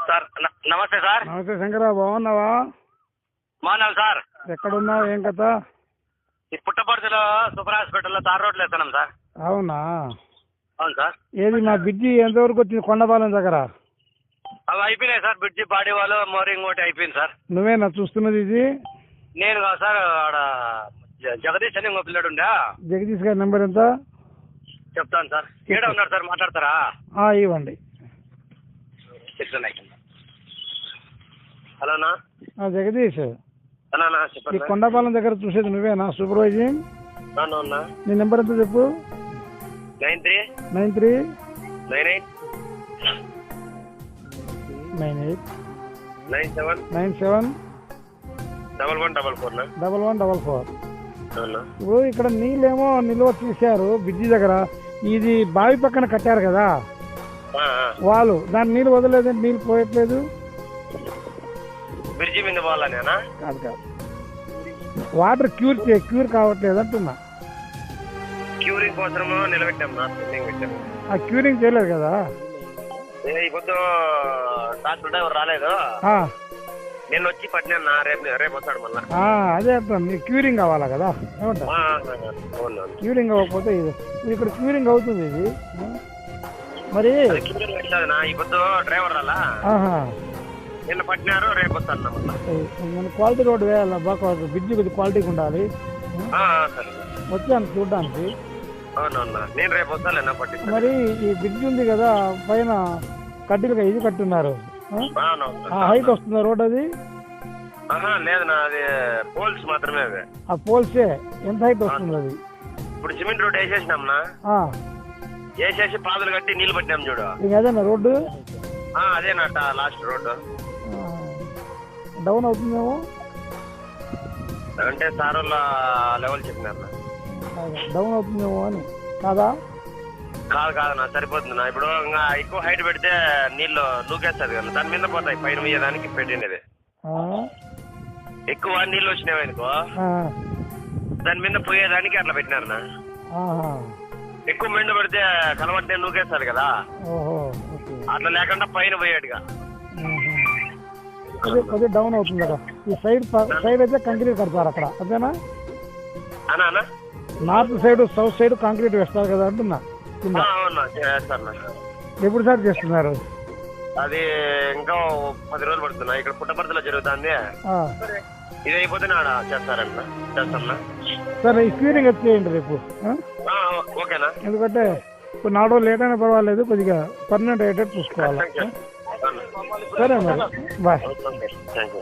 Sir నమస్తే sir. నమస్తే శంకరా, బాగున్నావా? బాగున్నాను సార్. ఎక్కడున్నావు, ఏం కథ? ఈ పుట్టపర్తిలో సూపర్ హాస్పిటల్లో తార్ రోడ్లు వేస్తున్నాం సార్. అవునా? అవును సార్. ఏది మా బ్రిడ్జి ఎంతవరకు వచ్చింది? కొండపాలెం దగ్గర అవి అయిపోయినాయి సార్. బ్రిడ్జి బాడీ వాళ్ళు మోరింగ్ ఒకటి అయిపోయింది సార్. నువ్వేనా చూస్తున్నది ఇది? నేను కాదు సార్, ఆడ జగదీష్ అని ఇంకో పిల్లడు ఉండే. జగదీష్ గారి నెంబర్ ఎంత? చెప్తాను సార్. ఏడే ఉన్నాడు సార్, మాట్లాడతారా? ఇవ్వండి. హలోనా జగదీష్, అన్నా ఈ చెప్పండి. కొండపాలెం దగ్గర చూసేది నువ్వేనా సూపర్వైజింగ్? అవునా. నీ నెంబర్ ఎంత చెప్పు. 93 93 98 98 97 97 1144 1144. అవునా. ఇప్పుడు ఇక్కడ నీళ్ళేమో నిల్వ తీశారు బ్రిడ్జి దగ్గర. ఇది బావి పక్కన కట్టారు కదా వాళ్ళు, దాని నీళ్ళు వదలలేదు, నీళ్ళు పోయట్లేదు. బ్రిడ్జి మీద పోవాలనేనా? కాదు కాదు, వాటర్ క్యూర్ కావట్లేదు అంటున్నా. క్యూరింగ్ కోసం నిలబెట్టాం నా స్విమ్మింగ్ పెట్టాము. ఆ క్యూరింగ్ చేయలేదు కదా. ఈ పొద్దు డాక్టర్ డ్రైవర్ రాలేదు. నేను వచ్చి పట్టినా, రేపు వస్తాడు మళ్ళా. అదే అంటున్నాను, నీకు క్యూరింగ్ కావాలా కదా. ఏమంటా? క్యూరింగ్ అవ్వకపోతే ఇది ఇక్కడ క్యూరింగ్ అవుతుంది ఇది మరి. ఈ పొద్దు డ్రైవర్ రాలా, నిన్న పట్టినారు, రేపు వస్తాను మళ్ళా. మన క్వాలిటీ రోడ్ వేయాలి బాగా, బ్రిడ్జి కొద్ది క్వాలిటీగా ఉండాలి. వచ్చాను చూడడానికి. అవునవునా, నేను రేపు వస్తాను పట్టి. మరి ఈ బ్రిడ్జి ఉంది కదా, పైన కడ్డీలుగా ఇది కట్టున్నారు. హైట్ వస్తుందా రోడ్ అది? లేదు నా, అది పోల్స్ మాత్రమే. అవి ఆ పోల్సే ఎంత హైట్ వస్తుంది అది? ఇప్పుడు సిమెంట్ రోడ్ వేసేసినాంనా, వేసేసి పాదులు కట్టి నీళ్ళు పట్టినాం చూడు. అదేనా రోడ్డు? అదేనట లాస్ట్ రోడ్డు. డౌన్ అవుతుందేమో అంటే సార్ వాళ్ళ లెవెల్ చెప్పినారు. డౌన్ అవుతుందేమో అని. కాదా? కాదు నా, సరిపోతుంది నా. ఇప్పుడు ఇంకా ఎక్కువ హైట్ పెడితే నీళ్ళు నూకేస్తుంది కదా, దాని మీద పోతాయి. పైన వేయడానికి పెట్టినది. ఎక్కువ నీళ్ళు వచ్చినాయి అనుకో, దాని మీద పోయేదానికి అట్లా పెట్టినారు నా. ఎక్కువ మెండు పెడితే కలవట్టే నూకేస్తారు కదా, అట్లా లేకుండా పైన పోయేట్టుగా. అదే డౌన్ అవుతుంది కదా. ఈ సైడ్ అయితే కంక్రీట్ కడతారు అక్కడ, అదేనా? అనా north side south side concrete వేస్తారు కదా అంటున్నా. ఎప్పుడు స్టార్ట్ చేస్తున్నారు? అది ఇంకా 10 రోజులు పడుతున్నా. ఇక్కడ పుట్టపర్తిలో జరుగుతుంది. ఇది అయిపోతే చేస్తారన్నా. సరే, ఈ క్యూరింగ్ వచ్చేయండి రేపు. ఓకేనా? ఎందుకంటే ఇప్పుడు 4 రోజులు లేట్ అయినా పర్వాలేదు, కొద్దిగా పర్మనెంట్ అయ్యేటట్టు చూసుకోవాలి. సరే మరి, బాయ్. Thank you.